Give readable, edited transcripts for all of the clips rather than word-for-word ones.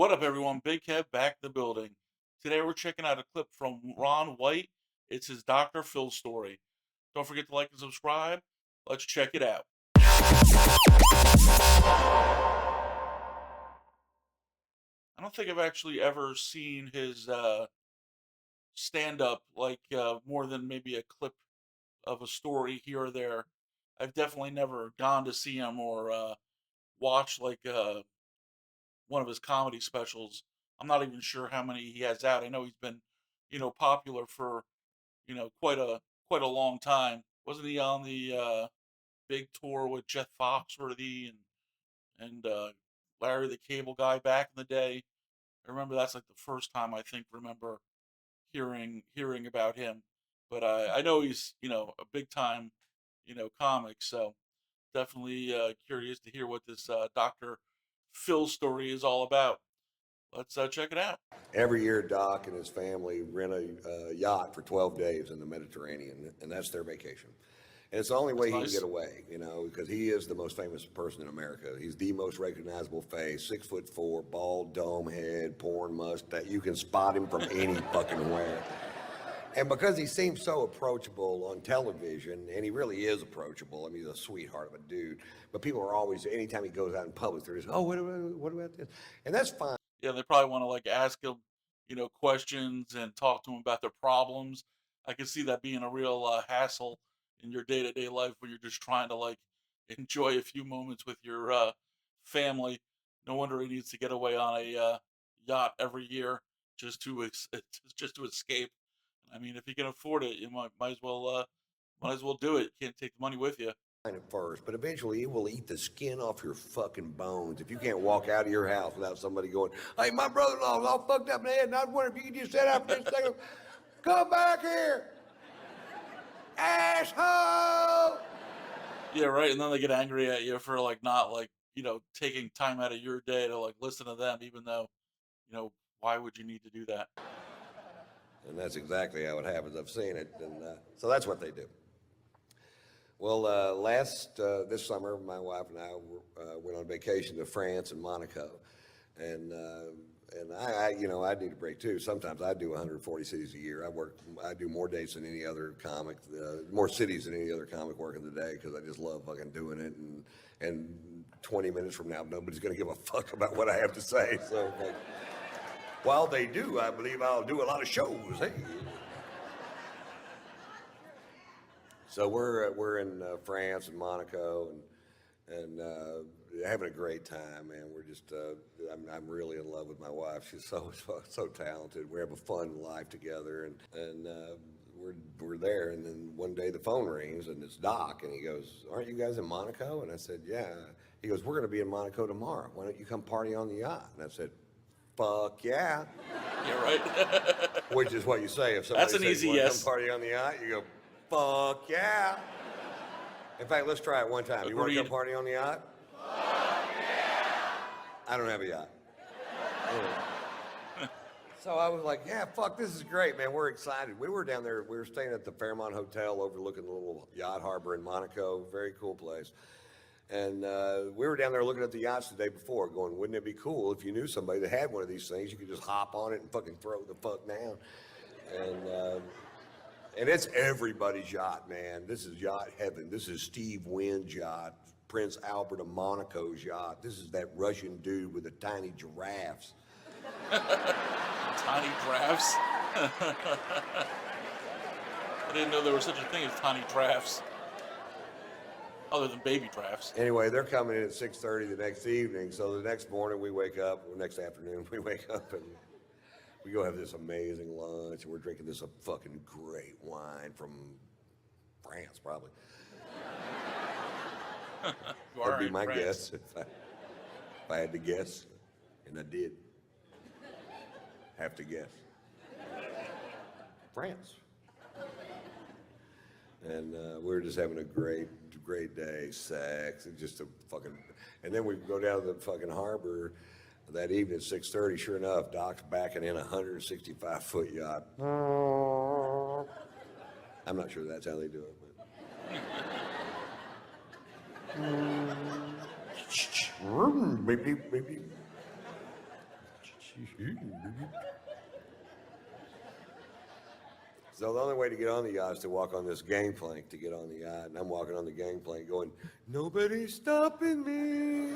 What up, everyone? Big Kev back in the building. Today we're checking out a clip from Ron White. It's his Dr. Phil story. Don't forget to like and subscribe. Let's check it out. I don't think I've actually ever seen his stand up more than maybe a clip of a story here or there. I've definitely never gone to see him or watched one of his comedy specials. I'm not even sure how many he has out. I know he's been, popular for, quite a long time. Wasn't he on the big tour with Jeff Foxworthy and Larry the Cable Guy back in the day? I remember that's like the first time I think remember hearing about him. But I know he's, a big time, comic. So definitely curious to hear what this Dr. Phil story is all about. Let's check it out. Every year, Doc and his family rent a yacht for 12 days in the Mediterranean, and that's their vacation. And it's the only way he can get away, because he is the most famous person in America. He's the most recognizable face, 6'4", bald dome head, porn mustache. You can spot him from any fucking where. And because he seems so approachable on television, and he really is approachable, I mean, he's a sweetheart of a dude, but people are always, anytime he goes out in public, they're just, oh, what about this? And that's fine. Yeah, they probably want to ask him, questions and talk to him about their problems. I can see that being a real hassle in your day-to-day life when you're just trying to enjoy a few moments with your family. No wonder he needs to get away on a yacht every year just to just to escape. I mean, if you can afford it, you might as well do it. You can't take the money with you. At first, but eventually it will eat the skin off your fucking bones if you can't walk out of your house without somebody going, hey, my brother-in-law's all fucked up in the head, and I was wondering if you could just sit out for just a second. Come back here, asshole. Yeah, right. And then they get angry at you for not taking time out of your day to listen to them, even though, why would you need to do that? And that's exactly how it happens. I've seen it, and so that's what they do. Well, this summer, my wife and I went on vacation to France and Monaco, and I need a break too. Sometimes I do 140 cities a year. I do more dates than any other comic, more cities than any other comic working the day because I just love fucking doing it. And 20 minutes from now, nobody's gonna give a fuck about what I have to say. So, while they do, I believe I'll do a lot of shows. Hey. So we're in France and Monaco and having a great time, man. We're just I'm really in love with my wife. She's so talented. We have a fun life together, and we're there. And then one day the phone rings and it's Doc, and he goes, "Aren't you guys in Monaco?" And I said, "Yeah." He goes, "We're going to be in Monaco tomorrow. Why don't you come party on the yacht?" And I said, "Fuck yeah." You're right. Which is what you say if somebody That's an says easy you want to yes. come party on the yacht. You go, fuck yeah. In fact, let's try it one time. Agreed. You want to come party on the yacht? Fuck yeah. I don't have a yacht. Anyway. So I was like, yeah, fuck, this is great, man. We're excited. We were down there. We were staying at the Fairmont Hotel overlooking the little yacht harbor in Monaco. Very cool place. And we were down there looking at the yachts the day before going, wouldn't it be cool if you knew somebody that had one of these things? You could just hop on it and fucking throw the fuck down. And it's everybody's yacht, man. This is yacht heaven. This is Steve Wynn's yacht, Prince Albert of Monaco's yacht. This is that Russian dude with the tiny giraffes. Tiny giraffes? I didn't know there was such a thing as tiny giraffes. Other than baby giraffes. Anyway, they're coming in at 6:30 the next evening. So the next morning we wake up, or next afternoon we wake up and we go have this amazing lunch, and we're drinking this fucking great wine from France, probably. That'd be my guess if I had to guess, and I did have to guess. France. And we were just having a great day, sex, and just a fucking, and then we go down to the fucking harbor that evening at 6:30. Sure enough, Doc's backing in a 165-foot yacht. I'm not sure that's how they do it, but. Beep, beep, beep, beep. So the only way to get on the yacht is to walk on this gangplank to get on the yacht. And I'm walking on the gangplank going, nobody's stopping me.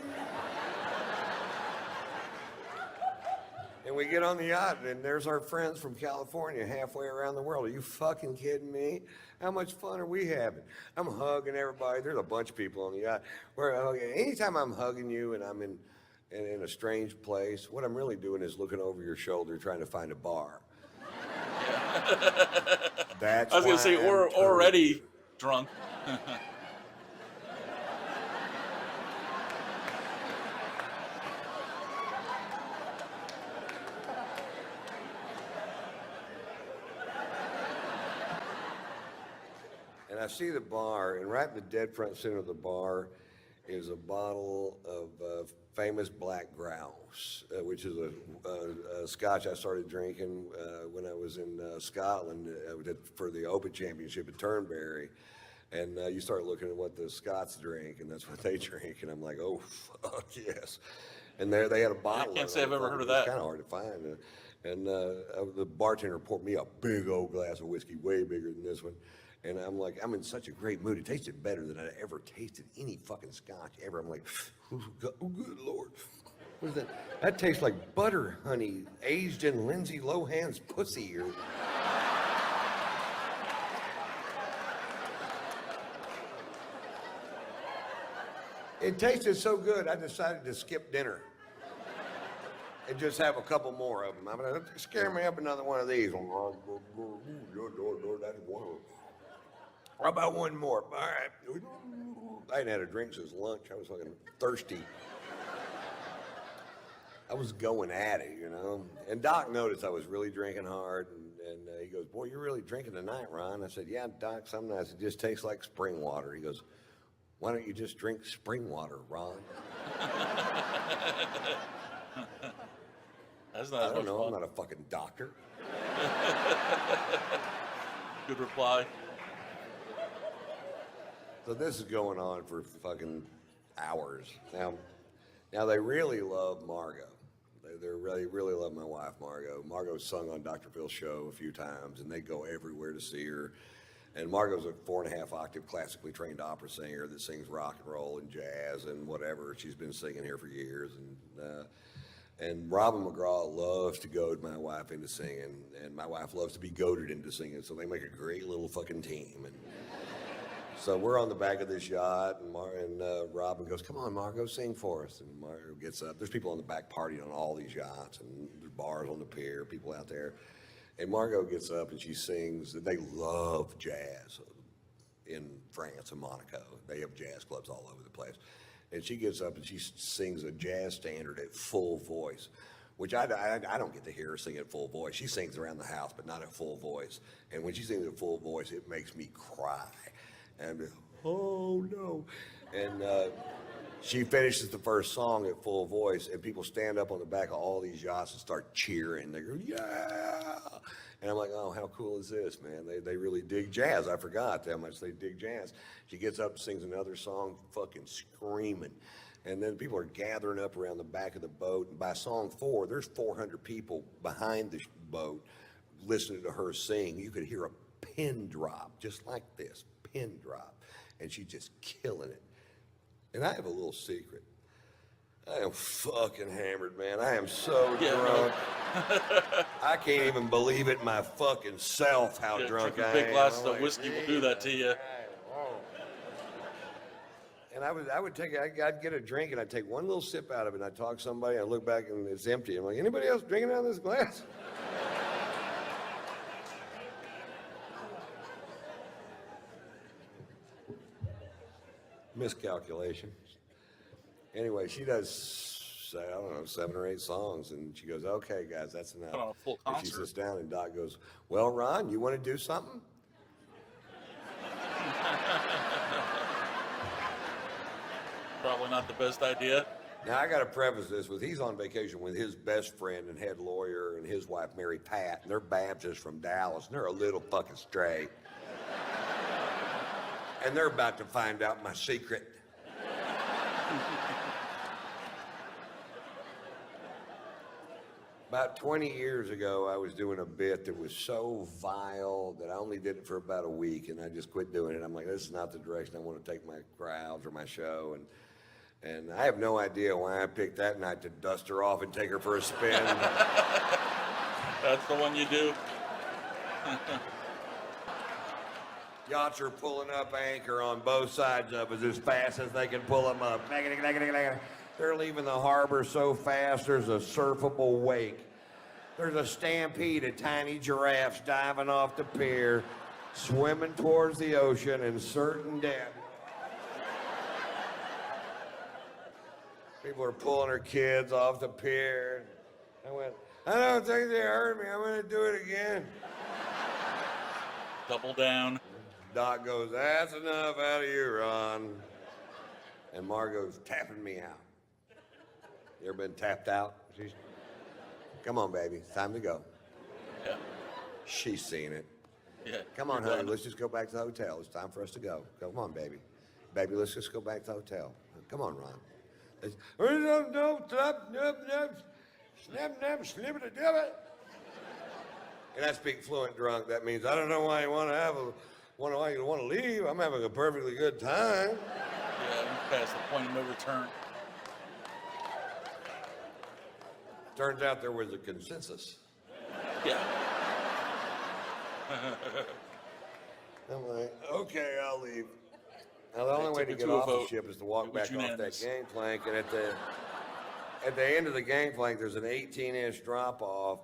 And we get on the yacht, and there's our friends from California halfway around the world. Are you fucking kidding me? How much fun are we having? I'm hugging everybody. There's a bunch of people on the yacht. Anytime I'm hugging you and I'm in a strange place, what I'm really doing is looking over your shoulder trying to find a bar. That's I was gonna say, or already drunk. And I see the bar, and right in the dead front center of the bar is a bottle of famous black grouse, which is a scotch I started drinking when I was in Scotland for the Open Championship at Turnberry. And you start looking at what the Scots drink, and that's what they drink. And I'm like, oh, fuck yes. And there they had a bottle. I can't say I've ever heard of It's that. kind of hard to find. And the bartender poured me a big old glass of whiskey, way bigger than this one. And I'm like, I'm in such a great mood. It tasted better than I'd ever tasted any fucking scotch ever. I'm like, oh, good Lord. What is that? That tastes like butter, honey, aged in Lindsay Lohan's pussy. It tasted so good, I decided to skip dinner and just have a couple more of them. I'm gonna scare me up another one of these. That's one of them. How about one more? All right. I hadn't had a drink since lunch. I was fucking thirsty. I was going at it, you know. And Doc noticed I was really drinking hard, and he goes, boy, you're really drinking tonight, Ron. I said, yeah, Doc, some nights it just tastes like spring water. He goes, why don't you just drink spring water, Ron? That's not I as don't much know, fun. I'm not a fucking doctor. Good reply. So this is going on for fucking hours. Now they really love Margot. They really love my wife, Margot. Margot's sung on Dr. Phil's show a few times, and they go everywhere to see her. And Margot's a 4.5 octave classically trained opera singer that sings rock and roll and jazz and whatever. She's been singing here for years. And Robin McGraw loves to goad my wife into singing, and my wife loves to be goaded into singing, so they make a great little fucking team. And so we're on the back of this yacht, and Robin goes, come on, Margot, sing for us. And Margot gets up. There's people on the back partying on all these yachts, and there's bars on the pier, people out there. And Margot gets up and she sings. They love jazz in France and Monaco. They have jazz clubs all over the place. And she gets up and she sings a jazz standard at full voice, which I don't get to hear her sing at full voice. She sings around the house, but not at full voice. And when she sings at full voice, it makes me cry. And oh no. And she finishes the first song at full voice, and people stand up on the back of all these yachts and start cheering. They go, yeah. And I'm like, oh, how cool is this, man? They really dig jazz. I forgot how much they dig jazz. She gets up and sings another song, fucking screaming. And then people are gathering up around the back of the boat. And by song 4, there's 400 people behind the boat listening to her sing. You could hear a pin drop, just like this, pin drop. And she's just killing it. And I have a little secret. I am fucking hammered, man. I am so drunk. I can't even believe it my fucking self how drunk I am. Big glasses of whiskey will do that to you. And I'd get a drink and I'd take one little sip out of it and I'd talk to somebody and I'd look back and it's empty. I'm like, anybody else drinking out of this glass? Miscalculation. Anyway, she does, I don't know, 7 or 8 songs, and she goes, okay, guys, that's enough. Put on a full And she concert. sits down, and Doc goes, well, Ron, you want to do something? Probably not the best idea. Now, I got to preface this with he's on vacation with his best friend and head lawyer and his wife, Mary Pat, and they're Baptists from Dallas, and they're a little fucking straight. And they're about to find out my secret. About 20 years ago, I was doing a bit that was so vile that I only did it for about a week, and I just quit doing it. I'm like, this is not the direction I want to take my crowds or my show, and I have no idea why I picked that night to dust her off and take her for a spin. That's the one you do. Yachts are pulling up anchor on both sides of us as fast as they can pull them up. They're leaving the harbor so fast, there's a surfable wake. There's a stampede of tiny giraffes diving off the pier, swimming towards the ocean in certain death. People are pulling their kids off the pier. I went, I don't think they hurt me. I'm going to do it again. Double down. Doc goes, that's enough out of you, Ron. And Margot's tapping me out. You ever been tapped out? Come on, baby. It's time to go. Yeah. She's seen it. Yeah. Come on, you're honey. done. Let's just go back to the hotel. It's time for us to go. Come on, baby. Baby, let's just go back to the hotel. Come on, Ron. And I speak fluent drunk. That means I don't know why you want to leave. I'm having a perfectly good time. Yeah, you passed the point of no return. Turns out there was a consensus. Yeah. I'm like, okay, I'll leave. Now, the only way took to it get to a off the vote. ship is to walk It was back off that unanimous. gangplank, and at the end of the gangplank, there's an 18-inch drop-off,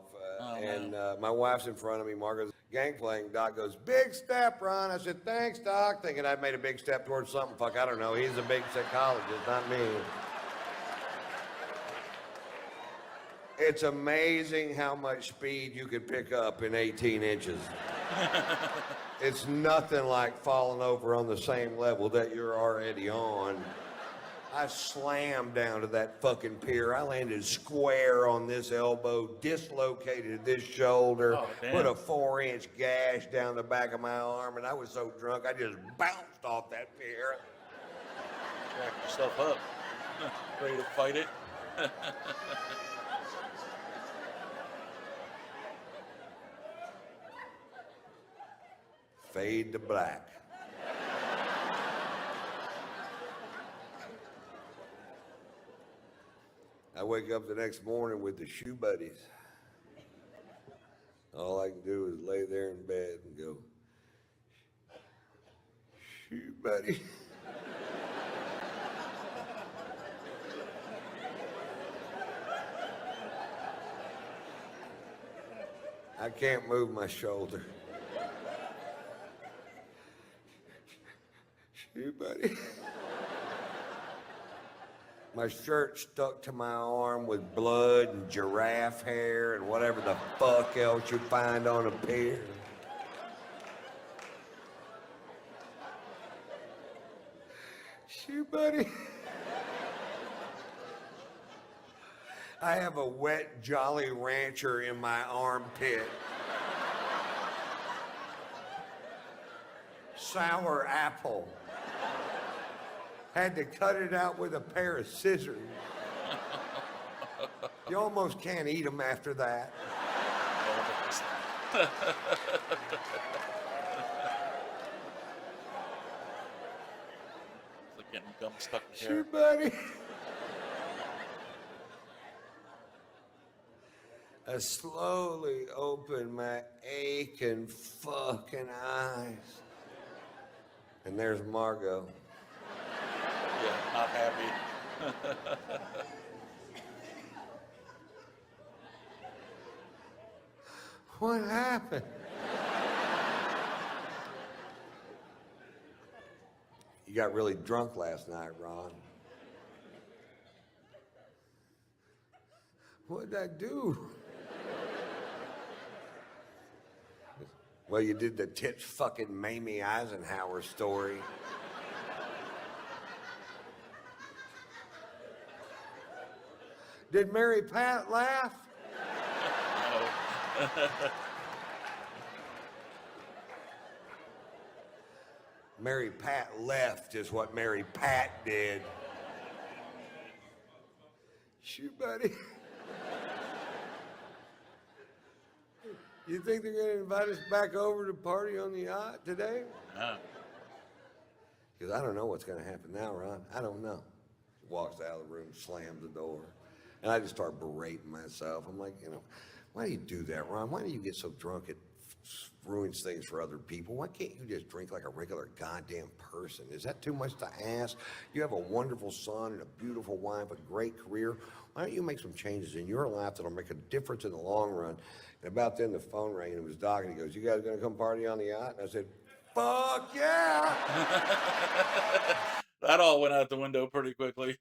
and my wife's in front of me, Margaret's gangplank. Doc goes, big step, Ron. I said, thanks, Doc, thinking I'd made a big step towards something. Fuck, I don't know. He's a big psychologist, not me. It's amazing how much speed you could pick up in 18 inches. It's nothing like falling over on the same level that you're already on. I slammed down to that fucking pier. I landed square on this elbow, dislocated this shoulder, Oh, damn. put a 4-inch gash down the back of my arm, and I was so drunk I just bounced off that pier. Back yourself up. Ready to fight it. Fade to black. I wake up the next morning with the shoe buddies. All I can do is lay there in bed and go, shoe buddy. I can't move my shoulder. Shoe buddy. My shirt stuck to my arm with blood and giraffe hair and whatever the fuck else you find on a pier. Shoe buddy. I have a wet Jolly Rancher in my armpit. Sour apple. Had to cut it out with a pair of scissors. You almost can't eat them after that. It's like getting gum stuck in Sure, hair. buddy. I slowly opened my aching fucking eyes. And there's Margot. Yeah, not happy. What happened? You got really drunk last night, Ron. What'd I do? Well, you did the tits fucking Mamie Eisenhower story. Did Mary Pat laugh? Mary Pat left is what Mary Pat did. Shoot, buddy. You think they're going to invite us back over to party on the yacht today? Yeah. Because I don't know what's going to happen now, Ron. I don't know. Walks out of the room, slams the door. And I just start berating myself. I'm like, why do you do that, Ron? Why do you get so drunk it ruins things for other people? Why can't you just drink like a regular goddamn person? Is that too much to ask? You have a wonderful son and a beautiful wife, a great career. Why don't you make some changes in your life that'll make a difference in the long run? And about then the phone rang and it was Doc and he goes, you guys gonna come party on the yacht? And I said, fuck yeah! That all went out the window pretty quickly.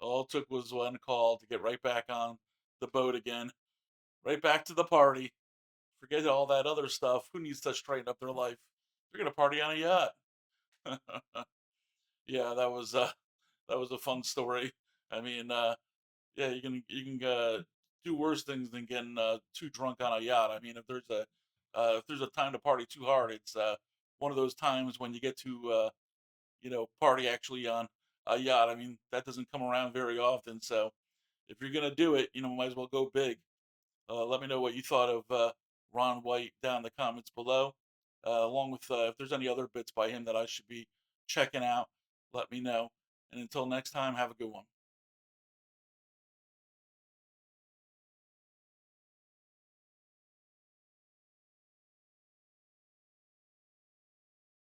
All it took was one call to get right back on the boat again, right back to the party. Forget all that other stuff. Who needs to straighten up their life? They're gonna party on a yacht. Yeah, that was a fun story. I mean, yeah, you can do worse things than getting too drunk on a yacht. I mean, if there's a time to party too hard, it's one of those times when you get to party actually on a yacht. I mean, that doesn't come around very often. So if you're gonna do it, might as well go big. Let me know what you thought of Ron White down in the comments below, along with if there's any other bits by him that I should be checking out. Let me know. And until next time, have a good one.